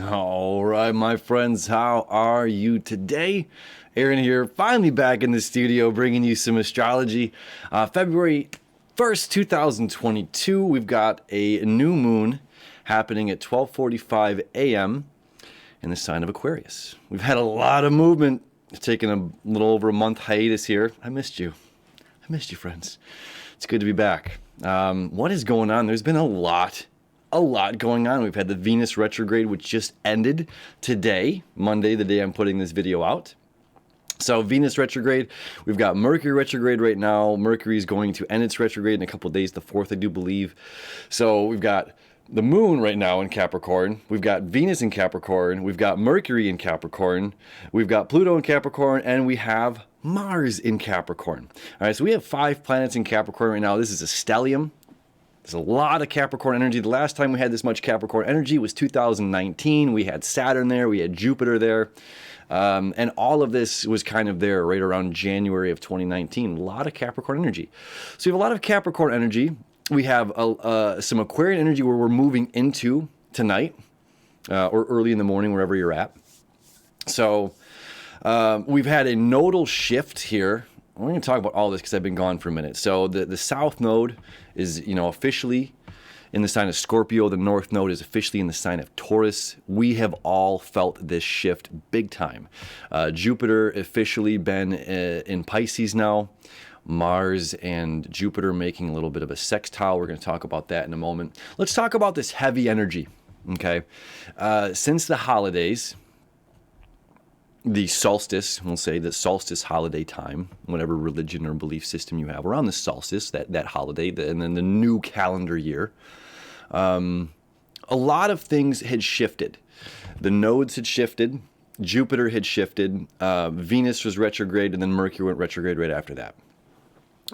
All right, my friends, how are you today? Aaron here, finally back in the studio bringing you some astrology. February 1st, 2022, we've got a new moon happening at 12:45 a.m. in the sign of Aquarius. We've had a lot of movement. It's taken a little over a month hiatus here. I missed you. I missed you, friends. It's good to be back. What is going on? There's been a lot going on. We've had the Venus retrograde, which just ended today, Monday, the day I'm putting this video out. So Venus retrograde, we've got Mercury retrograde right now. Mercury is going to end its retrograde in a couple of days, the 4th, I do believe. So we've got the moon right now in Capricorn. We've got Venus in Capricorn. We've got Mercury in Capricorn. We've got Pluto in Capricorn, and we have Mars in Capricorn. All right, so we have 5 planets in Capricorn right now. This is a stellium. There's a lot of Capricorn energy. The last time we had this much Capricorn energy was 2019. We had Saturn there. We had Jupiter there. And all of this was kind of there right around January of 2019. A lot of Capricorn energy. So we have a lot of Capricorn energy. We have some Aquarian energy where we're moving into tonight or early in the morning, wherever you're at. So we've had a nodal shift here. We're going to talk about all this because I've been gone for a minute. So the south node is, officially in the sign of Scorpio. The north node is officially in the sign of Taurus. We have all felt this shift big time. Jupiter officially been in Pisces now. Mars and Jupiter making a little bit of a sextile. We're going to talk about that in a moment. Let's talk about this heavy energy, okay? Since the holidays, the solstice, we'll say the solstice holiday time, whatever religion or belief system you have around the solstice, that holiday, and then the new calendar year, a lot of things had shifted. The nodes had shifted, Jupiter had shifted, Venus was retrograde, and then Mercury went retrograde right after that.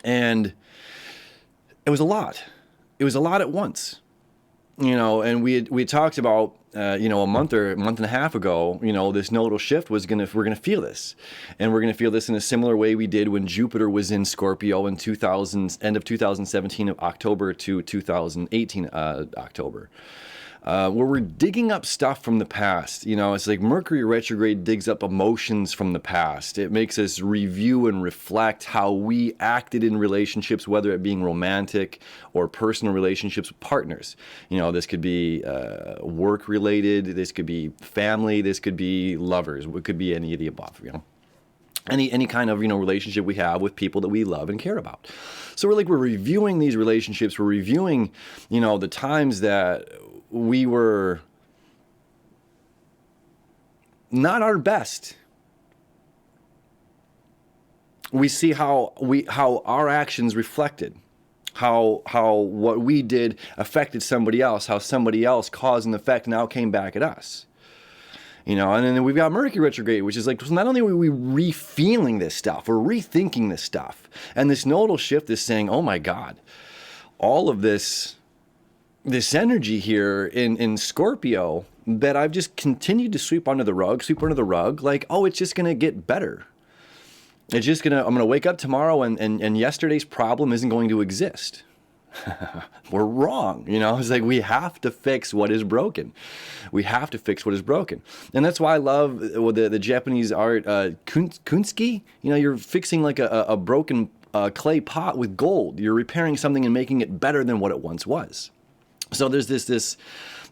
And it was a lot. It was a lot at once. And we had talked about, a month and a half ago, this nodal shift we're gonna feel this, and we're gonna feel this in a similar way we did when Jupiter was in Scorpio in end of 2017 of October to 2018 October. Where we're digging up stuff from the past. It's like Mercury retrograde digs up emotions from the past. It makes us review and reflect how we acted in relationships, whether it being romantic or personal relationships with partners. This could be work related, this could be family, this could be lovers, it could be any of the above, Any kind of relationship we have with people that we love and care about. So we're reviewing these relationships, we're reviewing, the times that we were not our best. We see how our actions reflected, how what we did affected somebody else, how somebody else cause and effect now came back at us. And then we've got Mercury retrograde, which is not only are we re-feeling this stuff, we're rethinking this stuff. And this nodal shift is saying, oh my God, all of this energy here in Scorpio that I've just continued to sweep under the rug, it's just going to get better. I'm going to wake up tomorrow and yesterday's problem isn't going to exist. We're wrong. It's we have to fix what is broken. We have to fix what is broken. And that's why I love the Japanese art, kunstki. You're fixing a broken clay pot with gold. You're repairing something and making it better than what it once was. So there's this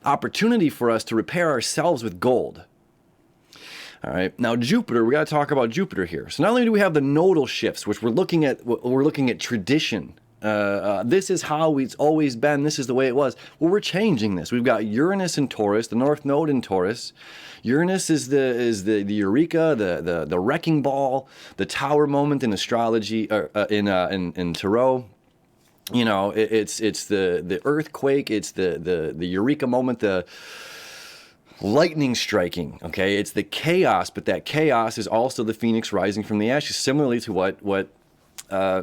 opportunity for us to repair ourselves with gold. All right. Now Jupiter, we got to talk about Jupiter here. So not only do we have the nodal shifts, which we're looking at tradition. This is how it's always been. This is the way it was. Well, we're changing this. We've got Uranus in Taurus, the North Node in Taurus. Uranus is the eureka, the wrecking ball, the tower moment in astrology, in Tarot. It's the earthquake, it's the eureka moment, the lightning striking, okay? It's the chaos, but that chaos is also the phoenix rising from the ashes, similarly to what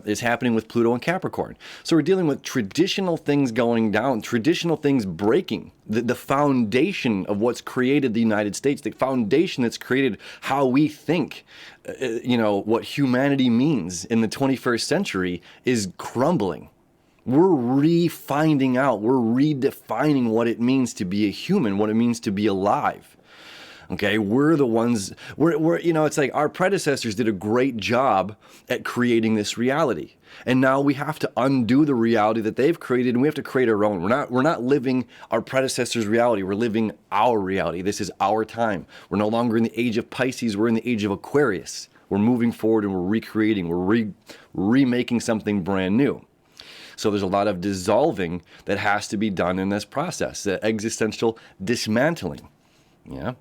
is happening with Pluto and Capricorn. So we're dealing with traditional things going down, traditional things breaking, the foundation of what's created the United States, the foundation that's created how we think, what humanity means in the 21st century is crumbling. We're re-finding out, we're redefining what it means to be a human, what it means to be alive. Okay, we're the ones, we're it's like our predecessors did a great job at creating this reality. And now we have to undo the reality that they've created, and we have to create our own. We're not living our predecessors' reality. We're living our reality. This is our time. We're no longer in the age of Pisces. We're in the age of Aquarius. We're moving forward and we're recreating. We're remaking something brand new. So there's a lot of dissolving that has to be done in this process, the existential dismantling. Yeah.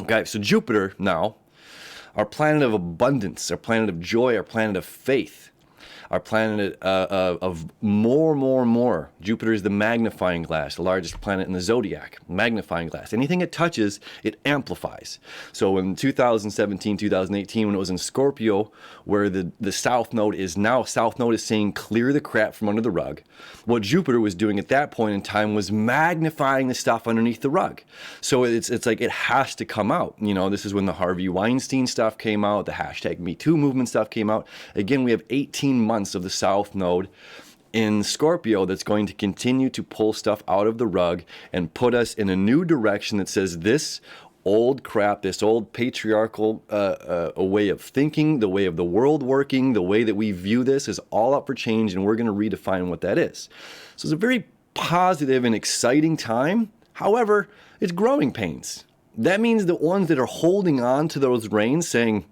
Okay, so Jupiter now, our planet of abundance, our planet of joy, our planet of faith, our planet of more. Jupiter is the magnifying glass, the largest planet in the zodiac, magnifying glass. Anything it touches, it amplifies. So in 2017, 2018, when it was in Scorpio, where the South Node is now, South Node is saying clear the crap from under the rug. What Jupiter was doing at that point in time was magnifying the stuff underneath the rug. So it's like it has to come out. This is when the Harvey Weinstein stuff came out, the hashtag Me Too movement stuff came out. Again, we have 18 months of the South Node in Scorpio that's going to continue to pull stuff out of the rug and put us in a new direction that says this old crap, this old patriarchal a way of thinking, the way of the world working, the way that we view this is all up for change, and we're going to redefine what that is. So it's a very positive and exciting time. However, it's growing pains. That means the ones that are holding on to those reins saying,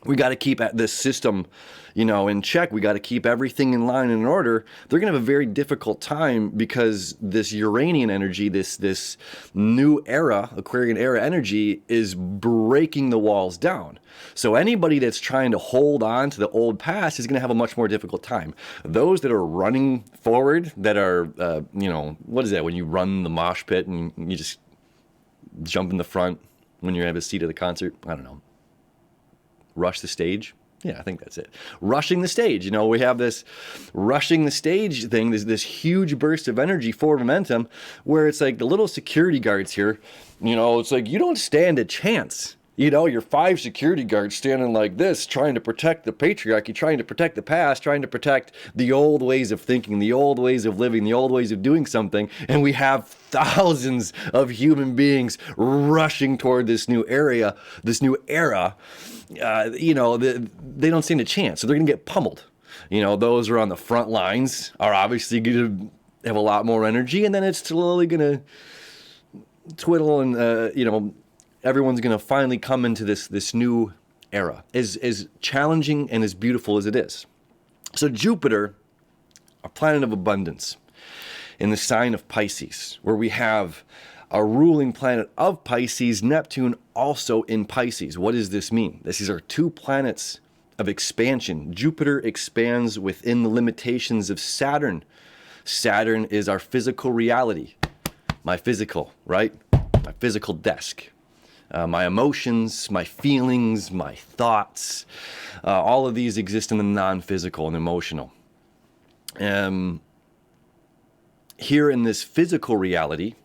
we got to keep this system, in check. We got to keep everything in line and in order. They're going to have a very difficult time because this Uranian energy, this new era, Aquarian era energy is breaking the walls down. So anybody that's trying to hold on to the old past is going to have a much more difficult time. Those that are running forward, that are, what is that? When you run the mosh pit and you just jump in the front when you have a seat at the concert? I don't know. Rush the stage? Yeah, I think that's it. Rushing the stage. We have this rushing the stage thing, this huge burst of energy, forward momentum, where it's like the little security guards here, it's like you don't stand a chance. Your 5 security guards standing like this, trying to protect the patriarchy, trying to protect the past, trying to protect the old ways of thinking, the old ways of living, the old ways of doing something. And we have thousands of human beings rushing toward this new era. They don't stand a chance. So they're going to get pummeled. Those who are on the front lines are obviously going to have a lot more energy. And then it's slowly going to twiddle and, everyone's going to finally come into this new era, as challenging and as beautiful as it is. So Jupiter, a planet of abundance, in the sign of Pisces, where we have a ruling planet of Pisces, Neptune, also in Pisces. What does this mean? These are 2 planets of expansion. Jupiter expands within the limitations of Saturn. Saturn is our physical reality, my physical, right? My physical desk. My emotions, my feelings, my thoughts, all of these exist in the non-physical and emotional. Here in this physical reality,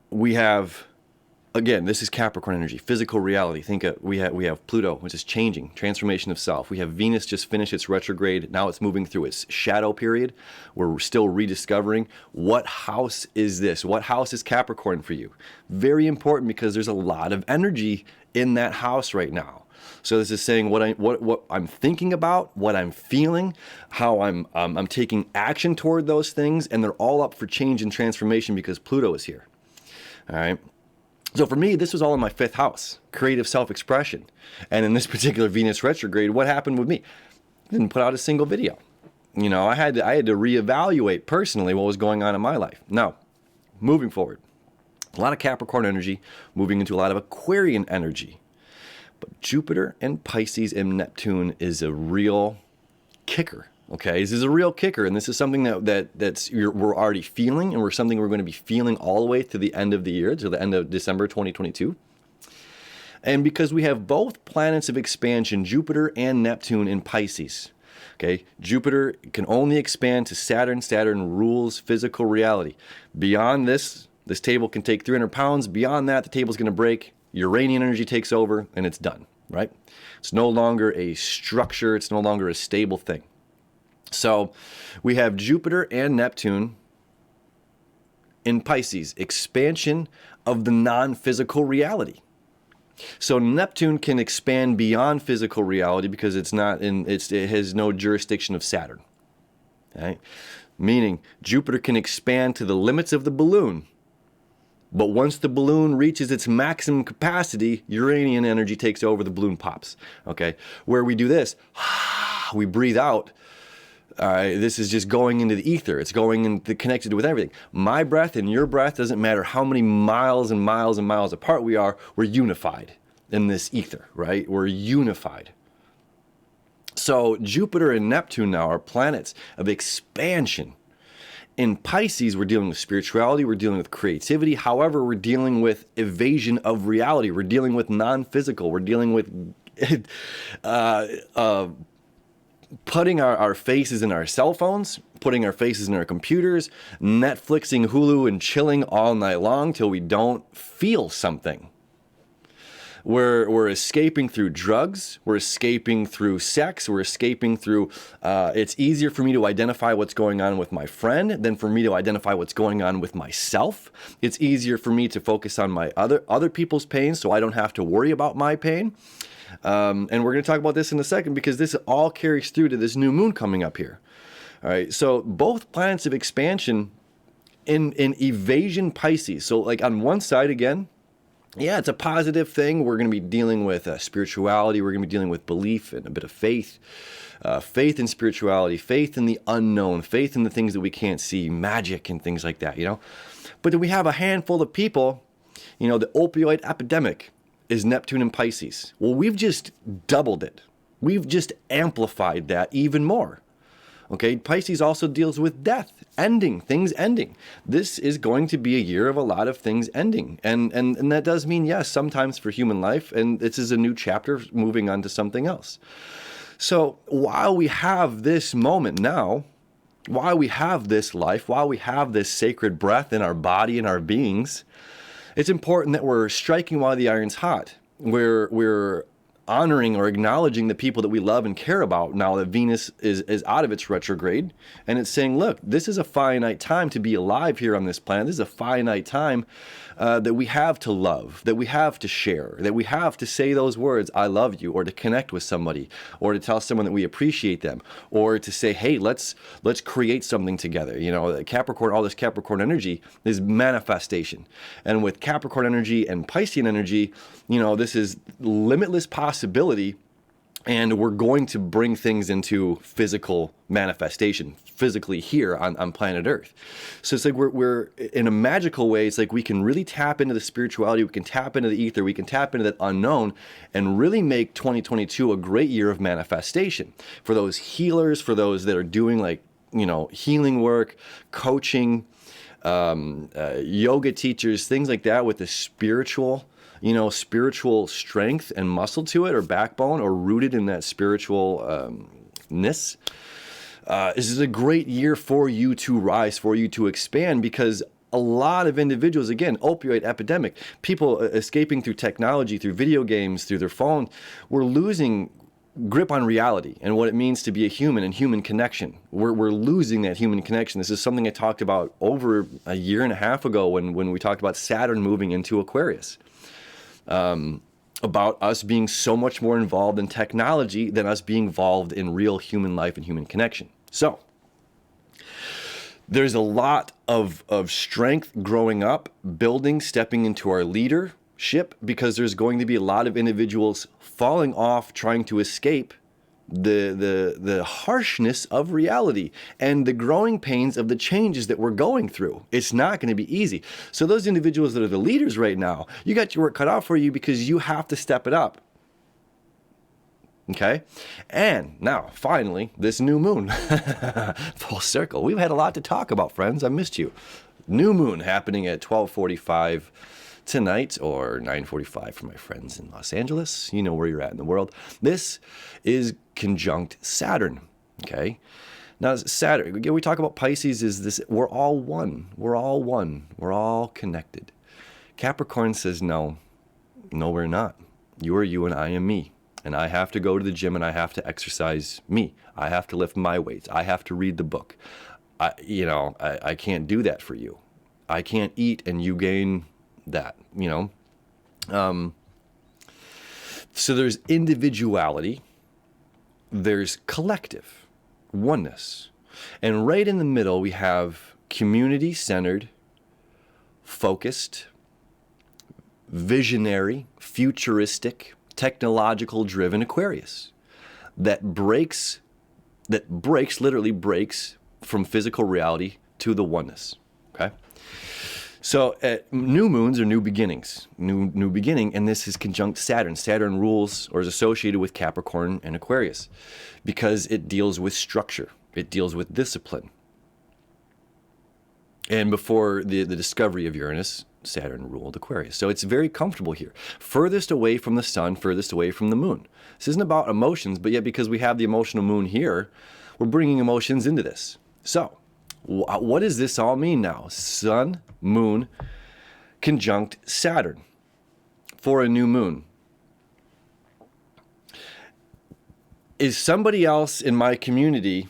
we have, again, this is Capricorn energy, physical reality. Think we have Pluto, which is changing, transformation of self. We have Venus just finished its retrograde. Now it's moving through its shadow period. We're still rediscovering what house is this? What house is Capricorn for you? Very important because there's a lot of energy in that house right now. So this is saying what I'm thinking about, what I'm feeling, how I'm taking action toward those things, and they're all up for change and transformation because Pluto is here. All right. So for me, this was all in my 5th house, creative self-expression. And in this particular Venus retrograde, what happened with me? I didn't put out a single video. I had to reevaluate personally what was going on in my life. Now, moving forward, a lot of Capricorn energy moving into a lot of Aquarian energy. But Jupiter and Pisces and Neptune is a real kicker. Okay, this is a real kicker, and this is something we're already feeling, and we're going to be feeling all the way to the end of the year, to the end of December 2022. And because we have both planets of expansion, Jupiter and Neptune in Pisces. Okay, Jupiter can only expand to Saturn. Saturn rules physical reality. Beyond this table can take 300 pounds. Beyond that, the table's going to break. Uranian energy takes over, and it's done, right? It's no longer a structure. It's no longer a stable thing. So we have Jupiter and Neptune in Pisces, expansion of the non-physical reality. So Neptune can expand beyond physical reality because it has no jurisdiction of Saturn. Right? Meaning Jupiter can expand to the limits of the balloon. But once the balloon reaches its maximum capacity, Uranian energy takes over, the balloon pops. Okay? Where we do this, we breathe out. This is just going into the ether. It's going into connected with everything. My breath and your breath, doesn't matter how many miles and miles and miles apart we are, we're unified in this ether, right? We're unified. So Jupiter and Neptune now are planets of expansion. In Pisces, we're dealing with spirituality, we're dealing with creativity. However, we're dealing with evasion of reality. We're dealing with non-physical. We're dealing with putting our faces in our cell phones, putting our faces in our computers, Netflixing, Hulu, and chilling all night long till we don't feel something. We're escaping through drugs, we're escaping through sex, we're escaping through, it's easier for me to identify what's going on with my friend than for me to identify what's going on with myself. It's easier for me to focus on my other people's pain so I don't have to worry about my pain. And we're going to talk about this in a second because this all carries through to this new moon coming up here. All right, so both planets of expansion in evasion Pisces. So like on one side again, yeah, it's a positive thing. We're going to be dealing with spirituality. We're going to be dealing with belief and a bit of faith. Faith in spirituality, faith in the unknown, faith in the things that we can't see, magic and things like that, you know. But then we have a handful of people, you know, the opioid epidemic is Neptune and Pisces. Well, we've just doubled it. We've just amplified that even more. Okay, Pisces also deals with death, ending, things ending. This is going to be a year of a lot of things ending. And that does mean, yes, sometimes for human life, and this is a new chapter moving on to something else. So while we have this moment now, while we have this life, while we have this sacred breath in our body and our beings, it's important that we're striking while the iron's hot. We're honoring or acknowledging the people that we love and care about now that Venus is out of its retrograde. And it's saying, look, this is a finite time to be alive here on this planet. This is a finite time that we have to love, that we have to share, that we have to say those words, I love you, or to connect with somebody, or to tell someone that we appreciate them, or to say, hey, let's create something together. You know, Capricorn, all this Capricorn energy is manifestation. And with Capricorn energy and Piscean energy, you know, this is limitless possibility, and we're going to bring things into physical manifestation, physically here on planet Earth. So it's like we're in a magical way, it's like we can really tap into the spirituality, we can tap into the ether, we can tap into that unknown, and really make 2022 a great year of manifestation. For those healers, for those that are doing like, you know, healing work, coaching, yoga teachers, things like that with the spiritual, you know, spiritual strength and muscle to it, or backbone, or rooted in that spiritual ness. This is a great year for you to rise, for you to expand, because a lot of individuals, again, opioid epidemic, people escaping through technology, through video games, through their phone, we're losing grip on reality and what it means to be a human and human connection. We're losing that human connection. This is something I talked about over a year and a half ago when we talked about Saturn moving into Aquarius. About us being so much more involved in technology than us being involved in real human life and human connection. So there's a lot of strength growing up, building, stepping into our leadership, because there's going to be a lot of individuals falling off, trying to escape the harshness of reality and the growing pains of the changes that we're going through. It's not going to be easy. So those individuals that are the leaders right now, you got your work cut out for you, because you have to step it up. Okay? And now, finally, this new moon. Full circle. We've had a lot to talk about, friends. I missed you. New moon happening at 12:45 tonight, or 9:45 for my friends in Los Angeles. You know where you're at in the world. This is conjunct Saturn. Okay? Now, Saturn, again, we talk about Pisces is this, we're all one. We're all one. We're all connected. Capricorn says, no, we're not. You are you and I am me. And I have to go to the gym and I have to exercise me. I have to lift my weights. I have to read the book. I can't do that for you. I can't eat and you gain that, So there's individuality. There's collective, oneness. And right in the middle, we have community-centered, focused, visionary, futuristic, technological-driven Aquarius that literally breaks from physical reality to the oneness, okay? So new moons are new beginnings, new beginning, and this is conjunct Saturn. Saturn rules or is associated with Capricorn and Aquarius because it deals with structure. It deals with discipline. And before the discovery of Uranus, Saturn ruled Aquarius. So it's very comfortable here. Furthest away from the sun, furthest away from the moon. This isn't about emotions, but yet because we have the emotional moon here, we're bringing emotions into this. So what does this all mean now? Sun, moon, conjunct Saturn for a new moon. Is somebody else in my community,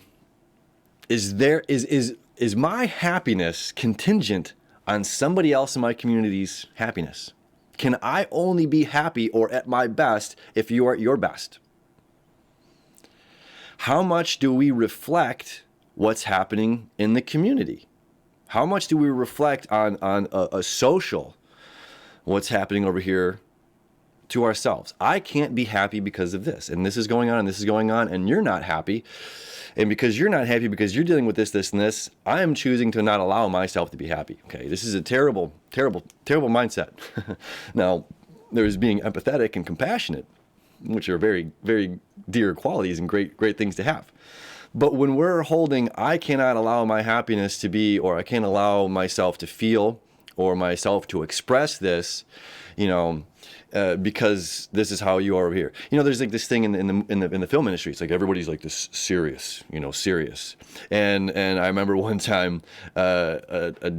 is my happiness contingent on somebody else in my community's happiness? Can I only be happy or at my best if you are at your best? How much do we reflect what's happening in the community? How much do we reflect on a social, what's happening over here to ourselves? I can't be happy because of this, and this is going on, and this is going on, and you're not happy. And because you're not happy because you're dealing with this, this, and this, I am choosing to not allow myself to be happy. Okay, this is a terrible, terrible, terrible mindset. Now, there's being empathetic and compassionate, which are very, very dear qualities and great, great things to have. But when we're holding, I cannot allow my happiness to be, or I can't allow myself to feel, or myself to express this, because this is how you are over here. There's like this thing in the film industry. It's like everybody's like this serious, serious. And I remember one time a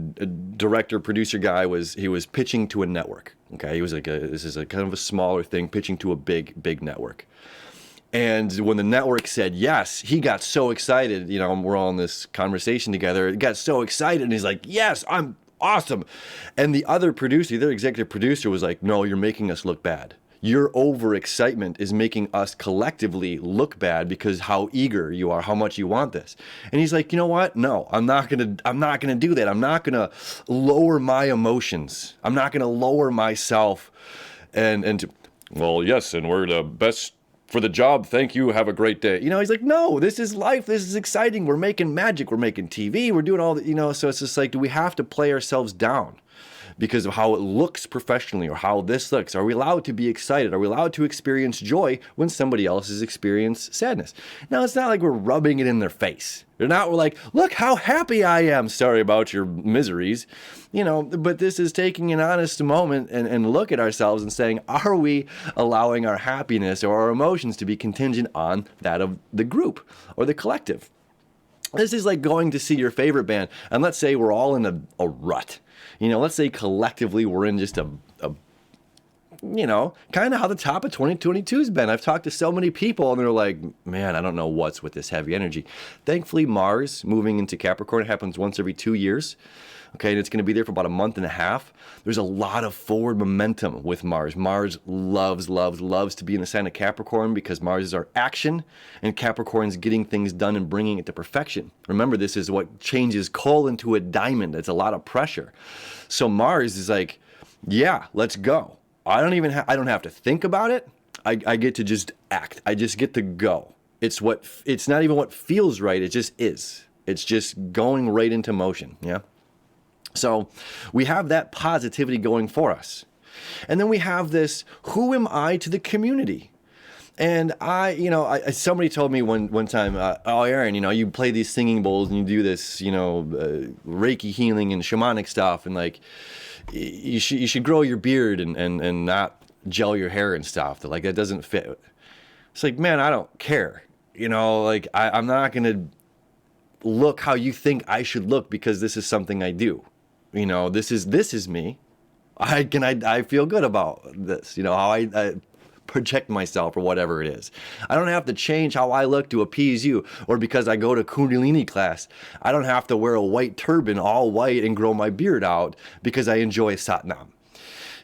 director, producer guy was pitching to a network. Okay, he was like this is a kind of a smaller thing, pitching to a big network. And when the network said yes, he got so excited. We're all in this conversation together. He got so excited, and he's like, "Yes, I'm awesome." And the other producer, the other executive producer, was like, "No, you're making us look bad. Your overexcitement is making us collectively look bad because how eager you are, how much you want this." And he's like, "You know what? No, I'm not gonna do that. I'm not gonna lower my emotions. I'm not gonna lower myself." Well, yes, and we're the best for the job. Thank you. Have a great day. He's like, "No, this is life. This is exciting. We're making magic. We're making TV. We're doing all that." So it's just like, do we have to play ourselves down because of how it looks professionally or how this looks? Are we allowed to be excited? Are we allowed to experience joy when somebody else has experienced sadness? Now, it's not like we're rubbing it in their face. We're like, "Look how happy I am. Sorry about your miseries." But this is taking an honest moment and look at ourselves and saying, are we allowing our happiness or our emotions to be contingent on that of the group or the collective? This is like going to see your favorite band, and let's say we're all in a rut. Let's say collectively we're in just a kind of how the top of 2022 has been. I've talked to so many people, and they're like, "Man, I don't know what's with this heavy energy." Thankfully, Mars moving into Capricorn happens once every 2 years. Okay, and it's going to be there for about a month and a half. There's a lot of forward momentum with Mars. Mars loves to be in the sign of Capricorn because Mars is our action, and Capricorn's getting things done and bringing it to perfection. Remember, this is what changes coal into a diamond. It's a lot of pressure. So Mars is like, yeah, let's go. I don't have to think about it. I get to just act. I just get to go. It's not even what feels right. It just is. It's just going right into motion. Yeah. So we have that positivity going for us. And then we have this, who am I to the community? And somebody told me one time, "Oh, Aaron, you play these singing bowls and you do this, Reiki healing and shamanic stuff, and like, you should grow your beard and not gel your hair and stuff. That that doesn't fit." It's like, man, I don't care. I'm not gonna look how you think I should look because this is something I do. This is me. I feel good about this. How project myself or whatever it is. I don't have to change how I look to appease you, or because I go to Kundalini class, I don't have to wear a white turban, all white, and grow my beard out because I enjoy Satnam.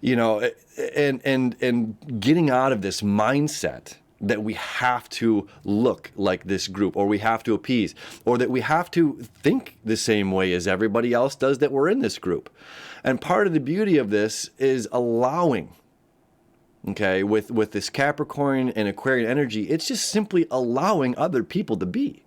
You know, and getting out of this mindset that we have to look like this group, or we have to appease, or that we have to think the same way as everybody else does that we're in this group. And part of the beauty of this is allowing, okay, with this Capricorn and Aquarian energy, it's just simply allowing other people to be.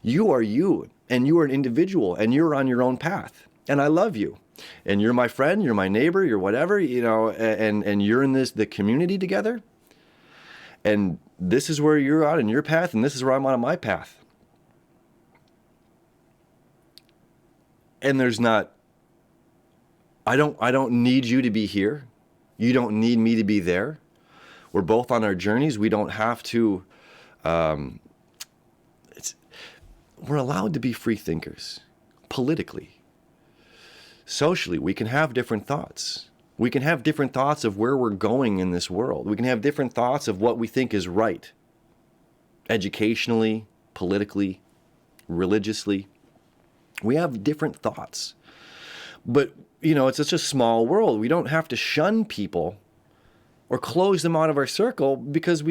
You are you, and you are an individual, and you're on your own path. And I love you. And you're my friend, you're my neighbor, you're whatever, you know, and you're in the community together. And this is where you're on your path, and this is where I'm on my path. And there's not, I don't need you to be here. You don't need me to be there. We're both on our journeys. We don't have to, we're allowed to be free thinkers. Politically, socially, we can have different thoughts. We can have different thoughts of where we're going in this world. We can have different thoughts of what we think is right. Educationally, politically, religiously. We have different thoughts. But, you know, it's such a small world. We don't have to shun people or close them out of our circle because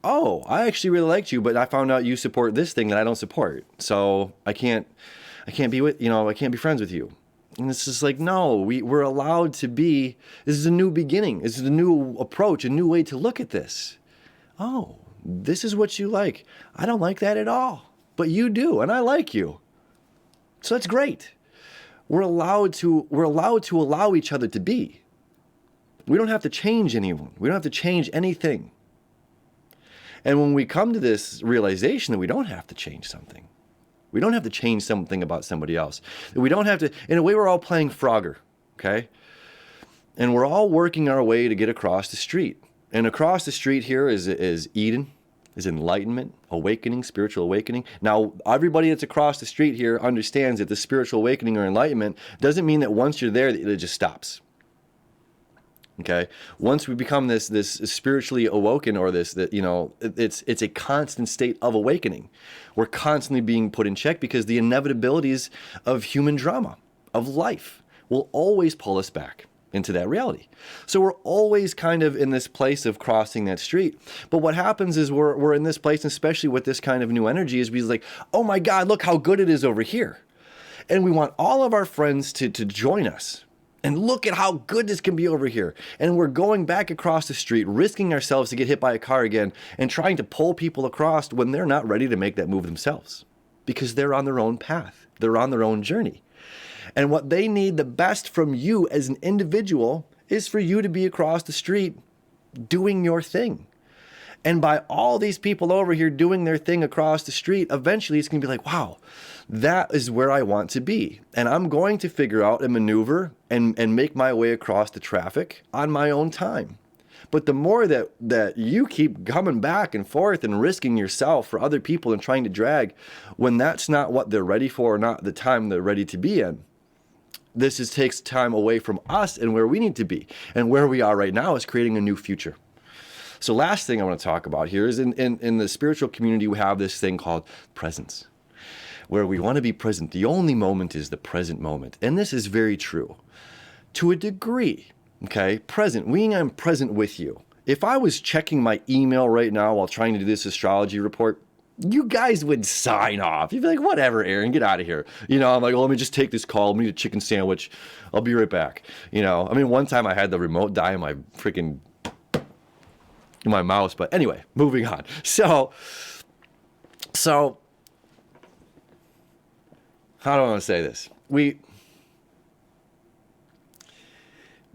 oh, I actually really liked you, but I found out you support this thing that I don't support. So I can't be with, you know, I can't be friends with you. And it's just like, no, we're allowed to be, this is a new beginning. This is a new approach, a new way to look at this. Oh, this is what you like. I don't like that at all, but you do, and I like you. So that's great. We're allowed to allow each other to be. We don't have to change anyone. We don't have to change anything. And when we come to this realization that we don't have to change something, we don't have to change something about somebody else. We don't have to, in a way, we're all playing Frogger, okay? And we're all working our way to get across the street. And across the street here is Eden, is enlightenment, awakening, spiritual awakening. Now, everybody that's across the street here understands that the spiritual awakening or enlightenment doesn't mean that once you're there, it just stops. Okay, once we become this spiritually awoken, or it's a constant state of awakening. We're constantly being put in check because the inevitabilities of human drama, of life, will always pull us back into that reality. So we're always kind of in this place of crossing that street. But what happens is we're in this place, especially with this kind of new energy, is we're like, oh my God, look how good it is over here. And we want all of our friends to join us. And look at how good this can be over here. And we're going back across the street, risking ourselves to get hit by a car again, and trying to pull people across when they're not ready to make that move themselves. Because they're on their own path. They're on their own journey. And what they need the best from you as an individual is for you to be across the street doing your thing. And by all these people over here doing their thing across the street, eventually it's going to be like, wow, that is where I want to be. And I'm going to figure out a maneuver and make my way across the traffic on my own time. But the more that you keep coming back and forth and risking yourself for other people and trying to drag, when that's not what they're ready for, or not the time they're ready to be in, this takes time away from us and where we need to be. And where we are right now is creating a new future. So last thing I want to talk about here is in the spiritual community, we have this thing called presence, where we want to be present. The only moment is the present moment. And this is very true to a degree, okay? Present, meaning I'm present with you. If I was checking my email right now while trying to do this astrology report, you guys would sign off. You'd be like, whatever, Aaron, get out of here. You know, I'm like, well, let me just take this call. I'm need a chicken sandwich. I'll be right back. You know, I mean, one time I had the remote die in my freaking my mouse, but anyway, moving on. So how do I want to say this?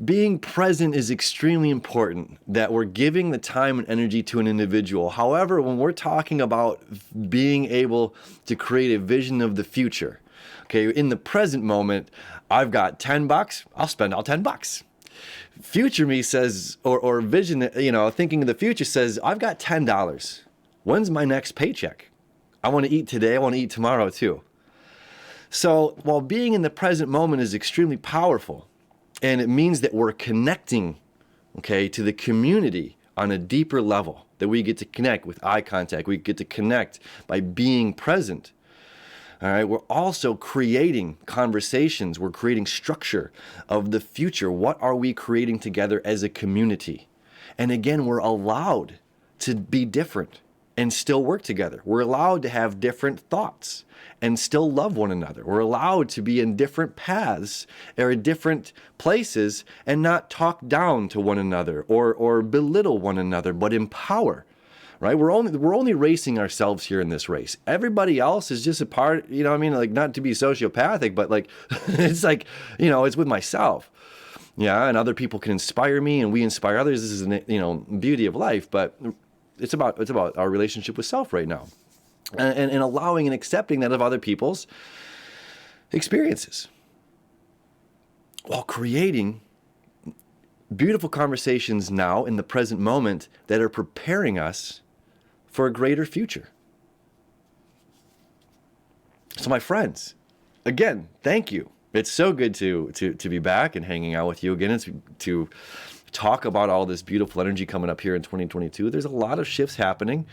Being present is extremely important, that we're giving the time and energy to an individual. However, when we're talking about being able to create a vision of the future, okay, in the present moment, I've got $10, I'll spend all $10. Future me says, or vision, you know, thinking of the future says, I've got $10. When's my next paycheck? I want to eat today. I want to eat tomorrow too. So while being in the present moment is extremely powerful, and it means that we're connecting, okay, to the community on a deeper level, that we get to connect with eye contact. We get to connect by being present. All right, we're also creating conversations. We're creating structure of the future. What are we creating together as a community? And again, we're allowed to be different and still work together. We're allowed to have different thoughts and still love one another. We're allowed to be in different paths or in different places and not talk down to one another or belittle one another, but empower. Right? We're only racing ourselves here in this race. Everybody else is just a part, you know what I mean? Like, not to be sociopathic, but like, it's like, you know, it's with myself. Yeah, and other people can inspire me and we inspire others. This is the, you know, beauty of life, but it's about our relationship with self right now. And allowing and accepting that of other people's experiences, while creating beautiful conversations now in the present moment that are preparing us for a greater future. So my friends, again, thank you. It's so good to be back and hanging out with you again, and to talk about all this beautiful energy coming up here in 2022. There's a lot of shifts happening.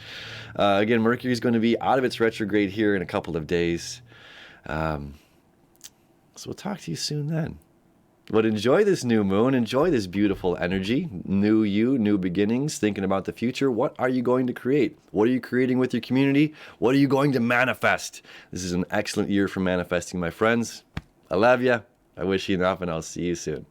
Again, Mercury is going to be out of its retrograde here in a couple of days. So we'll talk to you soon then. But enjoy this new moon. Enjoy this beautiful energy. New you, new beginnings, thinking about the future. What are you going to create? What are you creating with your community? What are you going to manifest? This is an excellent year for manifesting, my friends. I love you. I wish you enough, and I'll see you soon.